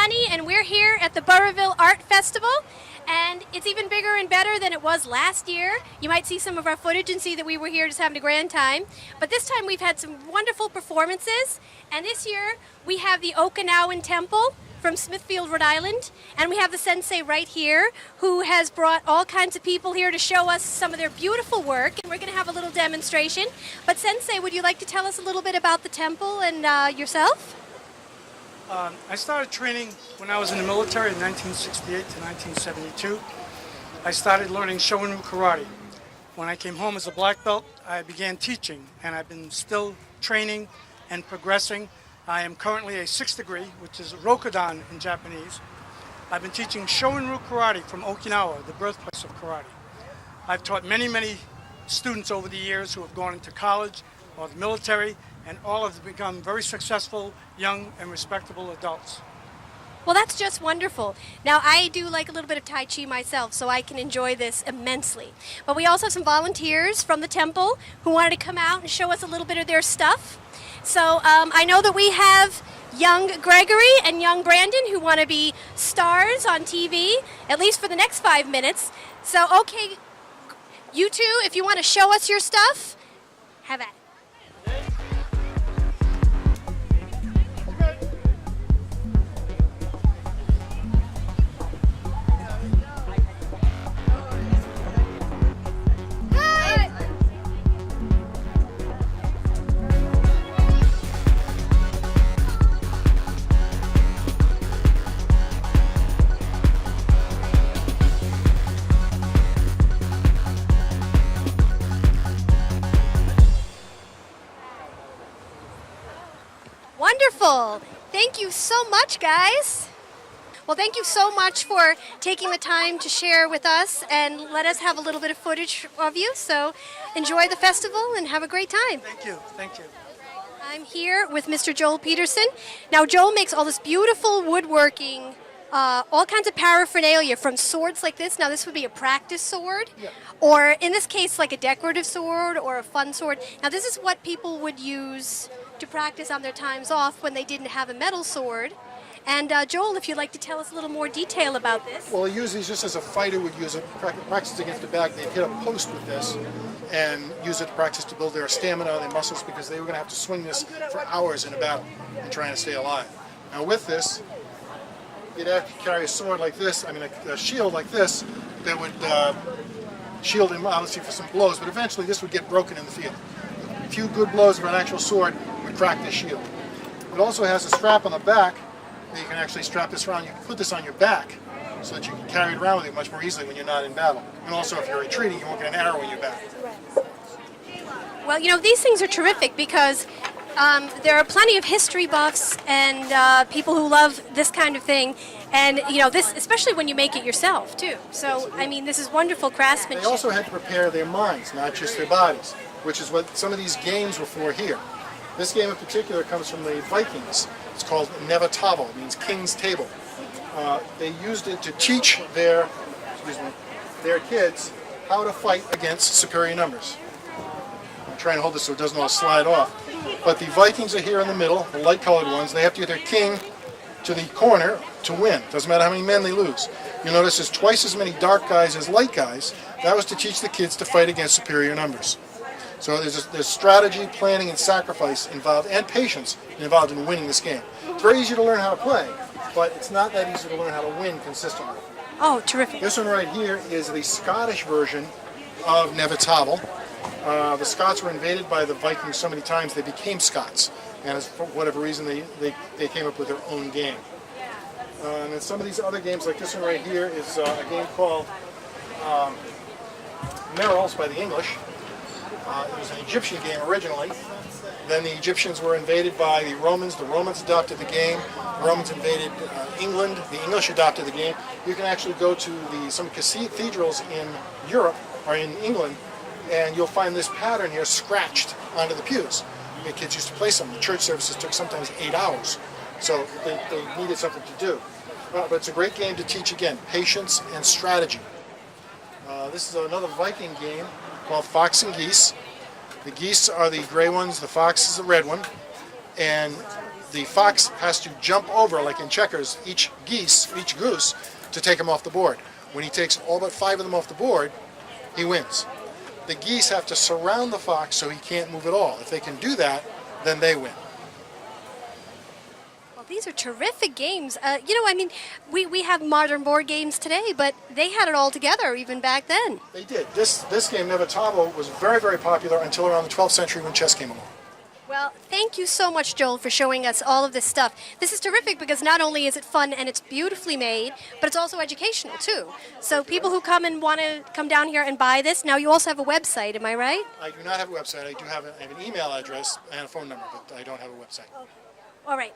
Honey, and we're here at the Burrillville Arts Festival, and it's even bigger and better than it was last year. You might see some of our footage and see that we were here just having a grand time, but this time we've had some wonderful performances, and this year we have the Okinawan Temple from Smithfield, Rhode Island, and we have the sensei right here who has brought all kinds of people here to show us some of their beautiful work, and we're going to have a little demonstration. But sensei, would you like to tell us a little bit about the temple and yourself? I started training when I was in the military in 1968 to 1972. I started learning Shorin karate. When I came home as a black belt, I began teaching, and I've been still training and progressing. I am currently a 6th degree, which is Rokudan in Japanese. I've been teaching Shorin karate from Okinawa, the birthplace of karate. I've taught many students over the years who have gone into college or the military, and all have become very successful, young and respectable adults. Well, that's just wonderful. Now, I do like a little bit of Tai Chi myself, so I can enjoy this immensely. But we also have some volunteers from the temple who wanted to come out and show us a little bit of their stuff. So I know that we have young Gregory and young Brandon who want to be stars on TV, at least for the next 5 minutes. So, okay, you two, if you want to show us your stuff, have at it. Wonderful. Thank you so much, guys. Well, thank you so much for taking the time to share with us and let us have a little bit of footage of you. So enjoy the festival and have a great time. Thank you. Thank you. I'm here with Mr. Joel Peterson. Now, Joel makes all this beautiful woodworking, all kinds of paraphernalia from swords like this. Now, this would be a practice sword, or in this case, like a decorative sword or a fun sword. Now, this is what people would use to practice on their times off when they didn't have a metal sword. And Joel, if you'd like to tell us a little more detail about this. Well, he uses these just as a fighter would use it, practice against the back. They'd hit a post with this and use it to practice to build their stamina, their muscles, because they were going to have to swing this for hours in a battle and trying to stay alive. Now with this, you'd have to carry a sword like this, a shield like this, that would shield him obviously for some blows, but eventually this would get broken in the field. A few good blows of an actual sword would crack this shield. It also has a strap on the back that you can actually strap this around. You can put this on your back so that you can carry it around with you much more easily when you're not in battle. And also if you're retreating, you won't get an arrow in your back. Well, you know, these things are terrific because there are plenty of history buffs and people who love this kind of thing. And, you know, this, especially when you make it yourself, too. So, I mean, this is wonderful craftsmanship. They also had to prepare their minds, not just their bodies, which is what some of these games were for here. This game in particular comes from the Vikings. It's called Nevatavo, it means King's Table. They used it to teach their kids how to fight against superior numbers. I'm trying to hold this so it doesn't all slide off. But the Vikings are here in the middle, the light-colored ones. They have to get their king to the corner to win. Doesn't matter how many men they lose. You'll notice there's twice as many dark guys as light guys. That was to teach the kids to fight against superior numbers. So there's strategy, planning, and sacrifice involved, and patience involved in winning this game. It's very easy to learn how to play, but it's not that easy to learn how to win consistently. Oh, terrific. This one right here is the Scottish version of Nevatavo. The Scots were invaded by the Vikings so many times they became Scots, and for whatever reason they came up with their own game. And then some of these other games, like this one right here, is a game called Merrills by the English. It was an Egyptian game originally. Then the Egyptians were invaded by the Romans. The Romans adopted the game. The Romans invaded England. The English adopted the game. You can actually go to some cathedrals in Europe or in England, and you'll find this pattern here scratched onto the pews. The kids used to play some. The church services took sometimes 8 hours, so they needed something to do. But it's a great game to teach, again, patience and strategy. This is another Viking game called Fox and Geese. The geese are the gray ones, the fox is the red one, and the fox has to jump over, like in checkers, each goose, to take them off the board. When he takes all but 5 of them off the board, he wins. The geese have to surround the fox so he can't move at all. If they can do that, then they win. Well, these are terrific games. We have modern board games today, but they had it all together even back then. They did. This game, Nevatavo, was very, very popular until around the 12th century when chess came along. Well, thank you so much, Joel, for showing us all of this stuff. This is terrific because not only is it fun and it's beautifully made, but it's also educational, too. So people who come and want to come down here and buy this, now you also have a website, am I right? I do not have a website. I have an email address and a phone number, but I don't have a website. Okay. All right.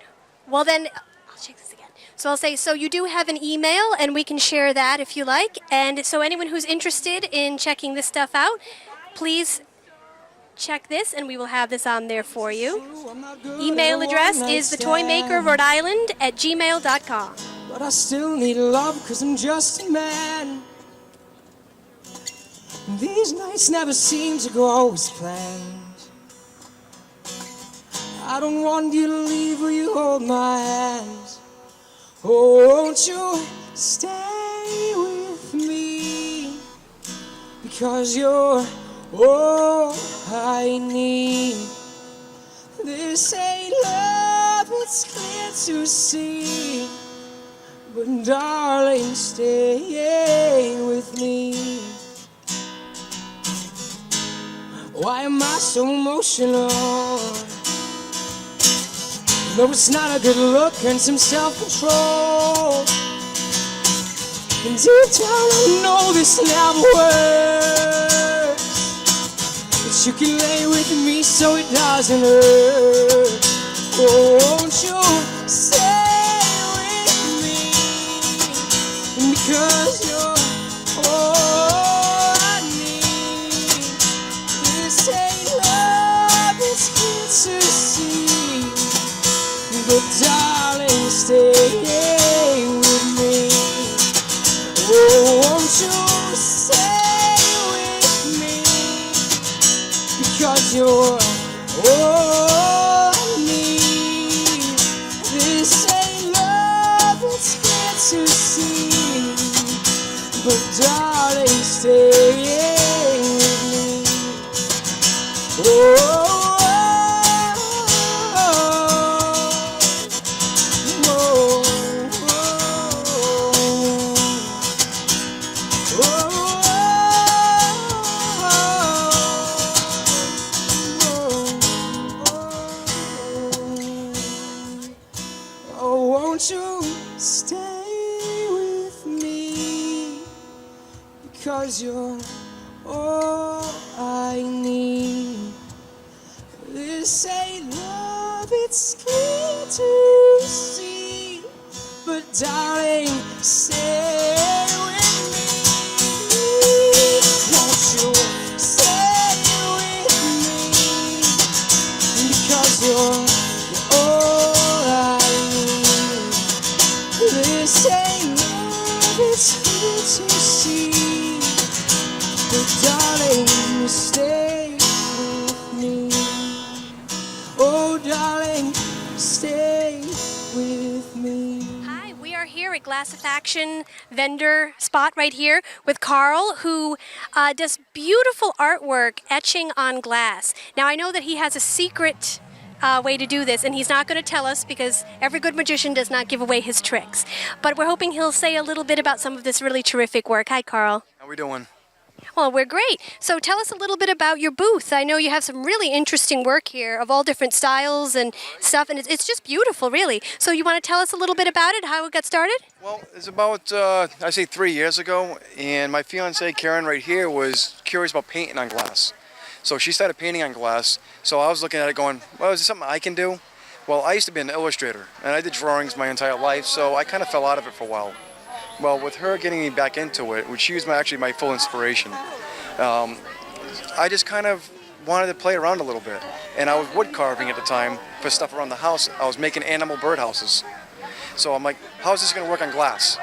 Well, then, I'll check this again. So I'll say, so you do have an email, and we can share that if you like. And so anyone who's interested in checking this stuff out, please check this, and we will have this on there for you. Email address is thetoymaker.rhodeisland@gmail.com. But I still need love, 'cause I'm just a man. And these nights never seem to go as planned. I don't want you to leave, will you hold my hand? Oh, won't you stay with me? Because you're all I need. This ain't love, it's clear to see. But darling, stay with me. Why am I so emotional? No, it's not a good look and some self-control. And deep down I know this never works, but you can lay with me so it doesn't hurt. Oh, won't you stay with me? Because you're all I need. This ain't love, it's good to see. But darling, stay with me. Oh, won't you stay with me? Because you're all I need. This ain't love, it's good to see. But darling, stay with me. Oh. Won't you stay with me? Because you're all I need. This ain't love, it's clear to see. But darling, stay with me. Won't you stay with me? Because you're all I need. This ain't love, it's good to see. But darling, stay with me. Oh, darling, stay with me. Hi, we are here at Glassifaction vendor spot right here with Carl, who does beautiful artwork etching on glass. Now, I know that he has a secret way to do this, and he's not going to tell us because every good magician does not give away his tricks. But we're hoping he'll say a little bit about some of this really terrific work. Hi, Carl. How we doing? Well, we're great. So tell us a little bit about your booth. I know you have some really interesting work here of all different styles and stuff, and it's just beautiful, really. So you want to tell us a little bit about it, how it got started? Well, it's about, I say 3 years ago, and my fiancée, Karen, right here, was curious about painting on glass. So she started painting on glass, so I was looking at it going, well, is this something I can do? Well, I used to be an illustrator, and I did drawings my entire life, so I kind of fell out of it for a while. Well, with her getting me back into it, which she was actually my full inspiration, I just kind of wanted to play around a little bit. And I was wood carving at the time for stuff around the house. I was making animal birdhouses. So I'm like, how's this going to work on glass?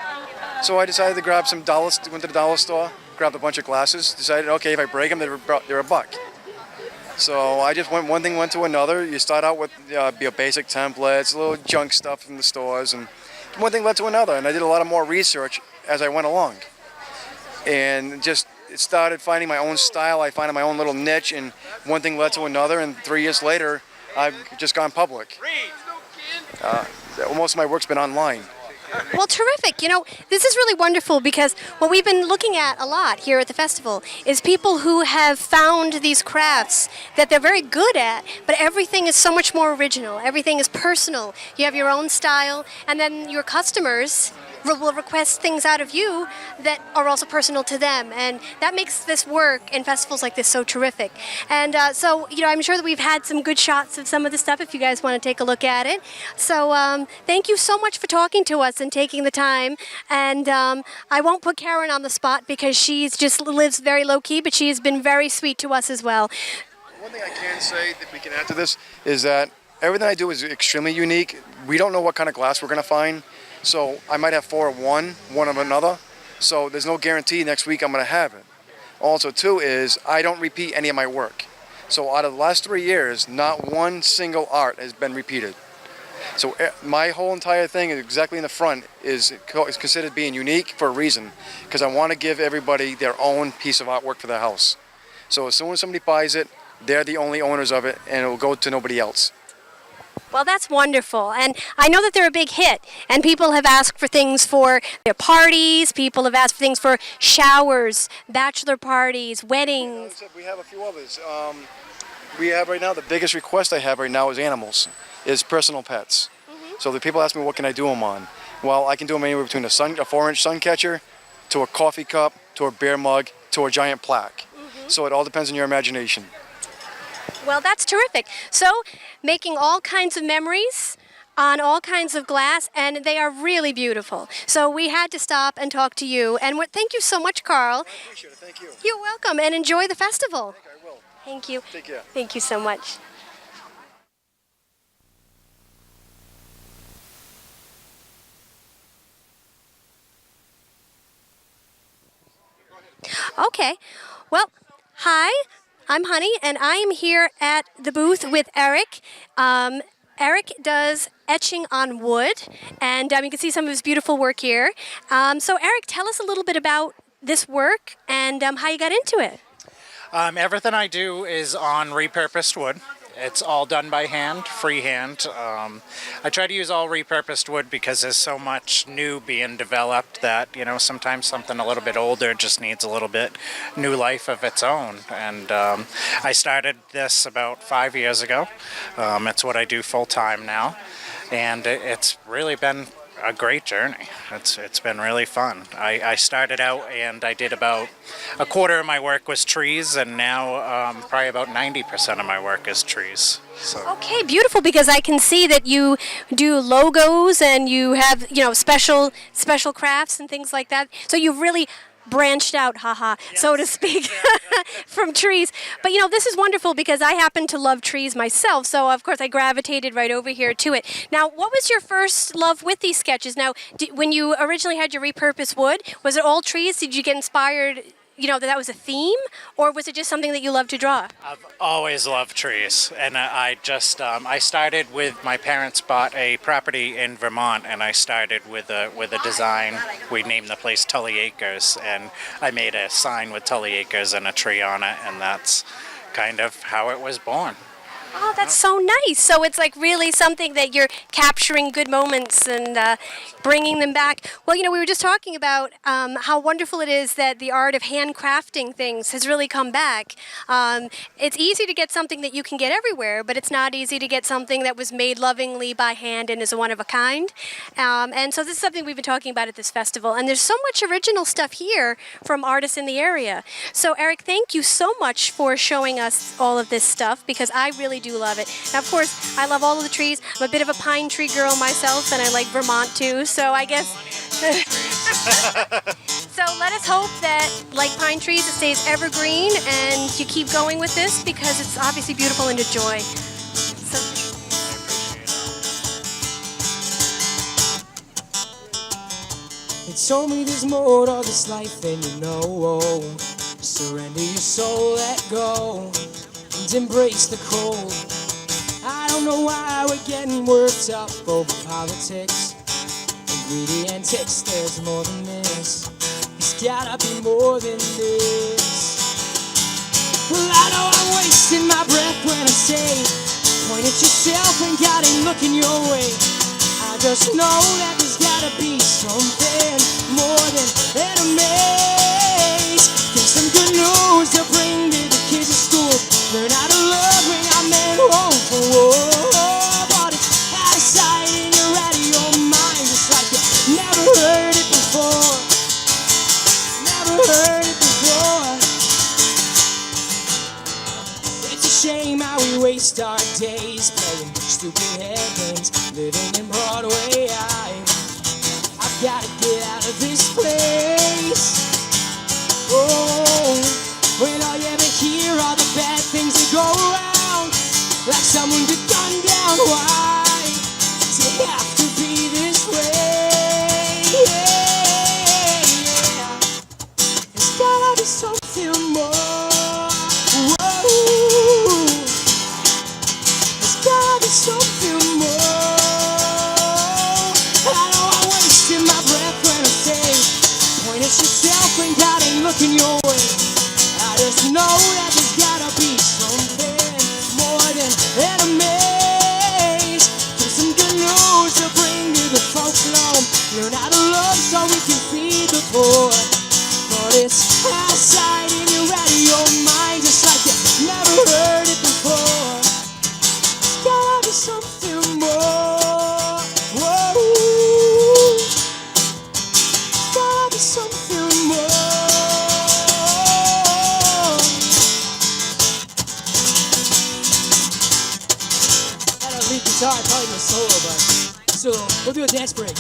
So I decided to grab some dollars, went to the dollar store, grabbed a bunch of glasses, decided, okay, if I break them, they're $1. So I just one thing went to another. You start out with your basic templates, little junk stuff from the stores, and one thing led to another. And I did a lot of more research as I went along. And just it started finding my own style. I found my own little niche, and one thing led to another. And 3 years later, I've just gone public. Most of my work's been online. Well, terrific. You know, this is really wonderful because what we've been looking at a lot here at the festival is people who have found these crafts that they're very good at, but everything is so much more original. Everything is personal. You have your own style, and then your customers will request things out of you that are also personal to them, and that makes this work in festivals like this so terrific. And so, you know, I'm sure that we've had some good shots of some of the stuff if you guys want to take a look at it. So thank you so much for talking to us and taking the time. And I won't put Karen on the spot because she's just lives very low-key, but she has been very sweet to us as well. One thing I can say that we can add to this is that everything I do is extremely unique. We don't know what kind of glass we're going to find. So I might have 4 of one of another. So there's no guarantee next week I'm going to have it. Also, too, is I don't repeat any of my work. So out of the last 3 years, not one single art has been repeated. So my whole entire thing, exactly in the front, is considered being unique for a reason, because I want to give everybody their own piece of artwork for their house. So as soon as somebody buys it, they're the only owners of it, and it will go to nobody else. Well, that's wonderful, and I know that they're a big hit, and people have asked for things for their parties, people have asked for things for showers, bachelor parties, weddings. We have a few others. We have right now, the biggest request I have right now is animals, is personal pets. So the people ask me, what can I do them on? Well, I can do them anywhere between a 4-inch sun catcher, to a coffee cup, to a beer mug, to a giant plaque. So it all depends on your imagination. Well, that's terrific. So, making all kinds of memories on all kinds of glass, and they are really beautiful. So we had to stop and talk to you, and thank you so much, Carl. I appreciate it. Thank you. You're welcome, and enjoy the festival. I think I will. Thank you. Take care. Thank you so much. Okay. Well, hi. I'm Honey, and I am here at the booth with Eric. Eric does etching on wood, and you can see some of his beautiful work here. So Eric, tell us a little bit about this work and how you got into it. Everything I do is on repurposed wood. It's all done by hand, freehand. I try to use all repurposed wood because there's so much new being developed that, you know, sometimes something a little bit older just needs a little bit new life of its own. And I started this about 5 years ago. It's what I do full time now. And it's really been a great journey. It's been really fun. I started out and I did about a quarter of my work was trees, and now probably about 90% of my work is trees. So. Okay, beautiful, because I can see that you do logos and you have, you know, special crafts and things like that. So you've really branched out, so to speak, from trees. But, you know, this is wonderful because I happen to love trees myself, so of course I gravitated right over here to it. Now, what was your first love with these sketches? Now, when you originally had your repurposed wood, was it all trees? Did you get inspired, you know, that was a theme, or was it just something that you loved to draw? I've always loved trees, and I started with, my parents bought a property in Vermont, and I started with a design. We named the place Tully Acres, and I made a sign with Tully Acres and a tree on it, and that's kind of how it was born. Oh, that's so nice. So it's like really something that you're capturing good moments and bringing them back. Well, you know, we were just talking about how wonderful it is that the art of handcrafting things has really come back. It's easy to get something that you can get everywhere, but it's not easy to get something that was made lovingly by hand and is one of a kind. And so this is something we've been talking about at this festival. And there's so much original stuff here from artists in the area. So Eric, thank you so much for showing us all of this stuff, because I really do love it. Now, of course, I love all of the trees. I'm a bit of a pine tree girl myself, and I like Vermont too, so I guess. So let us hope that, like pine trees, it stays evergreen and you keep going with this, because it's obviously beautiful and a joy. So. They told me there's more to this life than you know. Surrender your soul, let go. kids embrace the cold. I don't know why we're getting worked up over politics and greedy antics. There's more than this. It's gotta be more than this. Well, I know I'm wasting my breath when I say, point at yourself when God ain't looking your way. I just know that there's gotta be something more than enemies. There's some good news to bring to the kids at school. Learn how to love when I'm at home for war. But it's out of sight and you're out of your mind, just like you never heard it before. Never heard it before. It's a shame how we waste our days playing stupid headbands, living in Broadway. I've gotta get out of this place. Oh, when all you ever hear are the bad things that go around, like someone got gunned down. Why does it have to be this way? Yeah. There's gotta be something more. Whoa. There's gotta be something more. I know I'm wasting my breath when I say, point at yourself when God ain't looking your way. I just know that there's gotta be something more than enemies. There's some good news to bring to the folks alone. Learn how to love so we can feed the poor. But it's outside and you're out of your mind, just like you never heard it before. There's gotta be something more. Whoa. There's gotta be something more. Lead guitar, probably my solo, but so we'll do a dance break. It's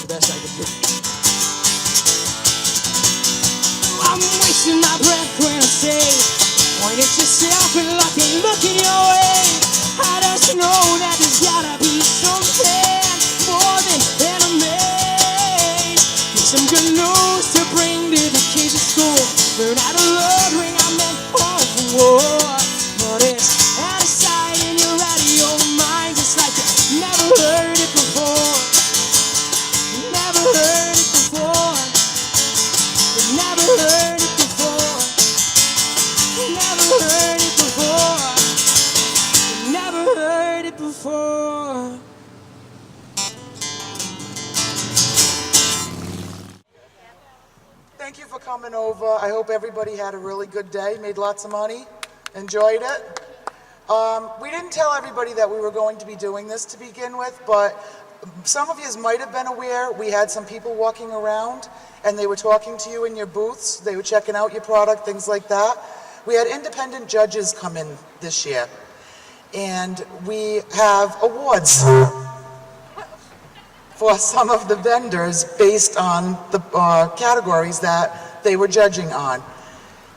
the best I can do. I'm wasting my breath when I say, point at yourself and looking your way. I just know that there's gotta be something more than enemies. Get some good news to bring to the kids at school. Learn how to love when I'm at home for war. But it's out of sight and you're out of your mind, just like you never heard it before. You never heard it before. You never heard it before. You never heard it before. You never heard it before. Thank you for coming over. I hope everybody had a really good day, made lots of money, enjoyed it. We didn't tell everybody that we were going to be doing this to begin with, but some of you might have been aware we had some people walking around and they were talking to you in your booths. They were checking out your product, things like that. We had independent judges come in this year, and we have awards for some of the vendors based on the categories that they were judging on.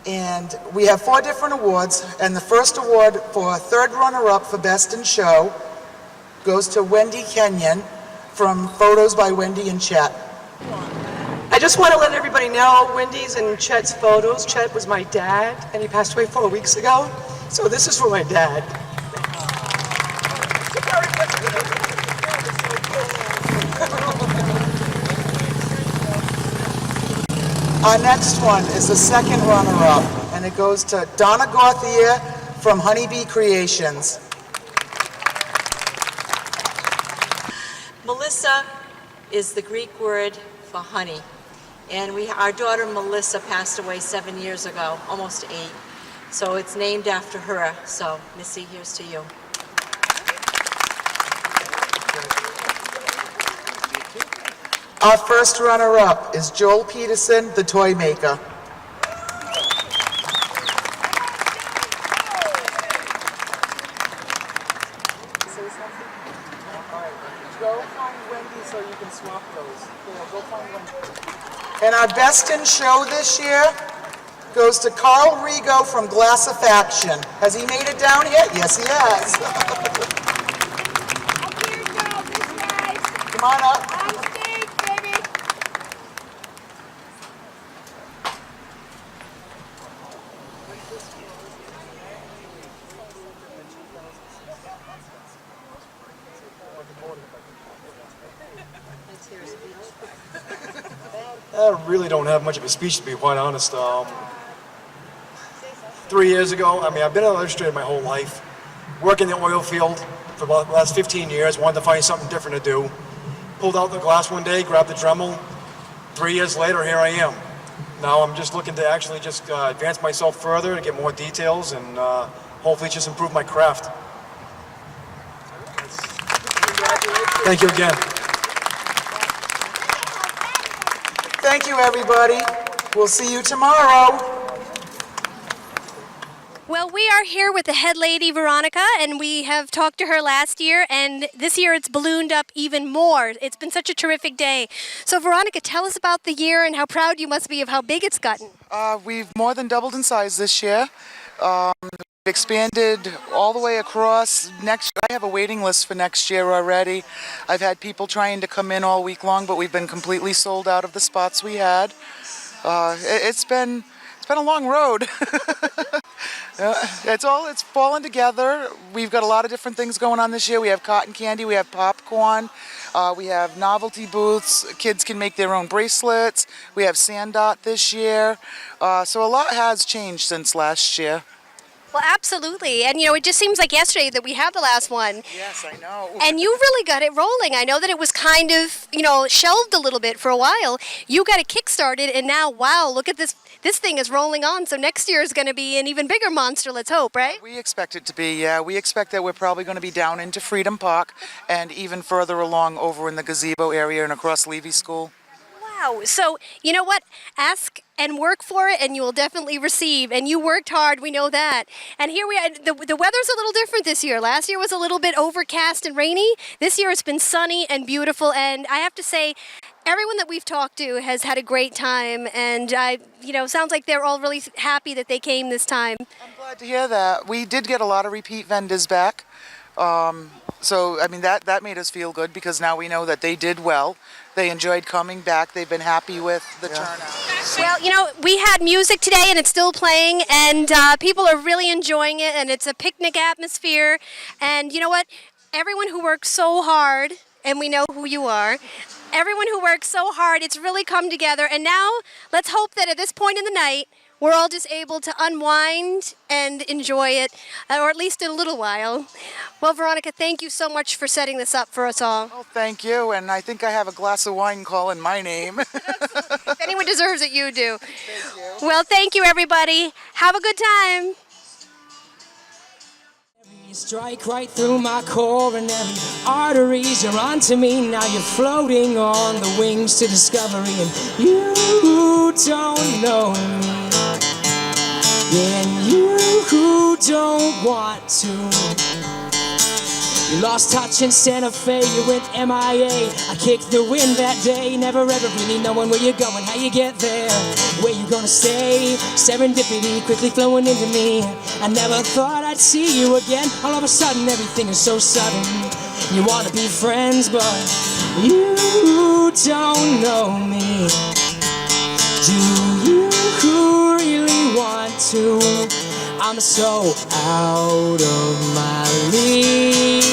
And we have 4 different awards, and the first award for third runner-up for Best in Show goes to Wendy Kenyon from Photos by Wendy and Chet. I just want to let everybody know, Wendy's and Chet's photos. Chet was my dad, and he passed away 4 weeks ago. So this is for my dad. Our next one is the second runner-up, and it goes to Donna Gauthier from Honeybee Creations. Melissa is the Greek word for honey. And our daughter Melissa passed away 7 years ago, almost 8. So it's named after her. So Missy, here's to you. Our first runner-up is Joel Peterson, the toy maker. Say something? All right. Go find Wendy so you can swap those. Go find Wendy. And our best in show this year goes to Carl Rigo from Glass of Action. Has he made it down yet? Yes, he has. Come on up. On stage, baby. I really don't have much of a speech, to be quite honest. 3 years ago, I've been an illustrator my whole life. Working in the oil field for about the last 15 years, wanted to find something different to do. Pulled out the glass one day, grabbed the Dremel. 3 years later, here I am. Now I'm just looking to actually just advance myself further to get more details and hopefully just improve my craft. Thank you again. Thank you, everybody. We'll see you tomorrow. Well, we are here with the head lady, Veronica, and we have talked to her last year, and this year it's ballooned up even more. It's been such a terrific day. So, Veronica, tell us about the year and how proud you must be of how big it's gotten. We've more than doubled in size this year. We've expanded all the way across. I have a waiting list for next year already. I've had people trying to come in all week long, but we've been completely sold out of the spots we had. It's been a long road. It's fallen together. We've got a lot of different things going on this year. We have cotton candy, we have popcorn, we have novelty booths. Kids can make their own bracelets. We have sand art this year. So a lot has changed since last year. Well, absolutely. And, it just seems like yesterday that we had the last one. Yes, I know. And you really got it rolling. I know that it was kind of, shelved a little bit for a while. You got it kick-started, and now, wow, look at this. This thing is rolling on. So next year is going to be an even bigger monster, let's hope, right? We expect it to be, yeah. We expect that we're probably going to be down into Freedom Park and even further along over in the gazebo area and across Levy School. Wow. So, you know what? Ask and work for it, and you will definitely receive. And you worked hard, we know that. And here we are. The weather's a little different this year. Last year was a little bit overcast and rainy. This year it's been sunny and beautiful. And I have to say, everyone that we've talked to has had a great time. And sounds like they're all really happy that they came this time. I'm glad to hear that. We did get a lot of repeat vendors back. So, that made us feel good because now we know that they did well. They enjoyed coming back. They've been happy with the turnout. Well, we had music today and it's still playing, and people are really enjoying it, and it's a picnic atmosphere. And you know what? Everyone who works so hard, and we know who you are, everyone who works so hard, it's really come together. And now let's hope that at this point in the night, we're all just able to unwind and enjoy it, or at least in a little while. Well, Veronica, thank you so much for setting this up for us all. Oh, thank you, and I think I have a glass of wine calling my name. If anyone deserves it, you do. Thank you. Well, thank you, everybody. Have a good time. You strike right through my core and every arteries you're onto me. Now you're floating on the wings to discovery, and you don't know me. Yeah, and you don't want to. You lost touch in Santa Fe, you went MIA. I kicked the wind that day, never ever really knowing where you're going, how you get there, where you gonna stay. Serendipity quickly flowing into me. I never thought I'd see you again. All of a sudden everything is so sudden. You wanna be friends, but you don't know me. Do you really want to? I'm so out of my league.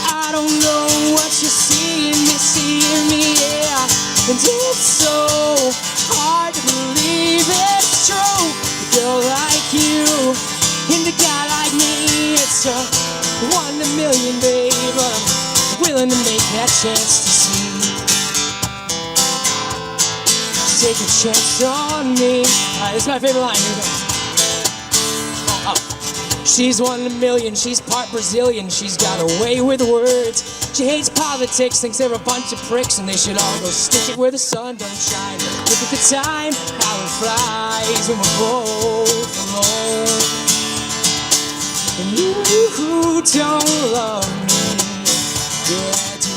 I don't know what you're seeing me, yeah. And it's so hard to believe it's true. A girl like you and a guy like me, it's a 1 in a million, babe. But I'm willing to make that chance to see. Take a chance on me. This is my favorite line here. She's 1 in a million, she's part Brazilian, she's got a way with words. She hates politics, thinks they're a bunch of pricks, and they should all go stick it where the sun don't shine. Look at the time, how it flies when we're both alone. And you don't love me, yeah, do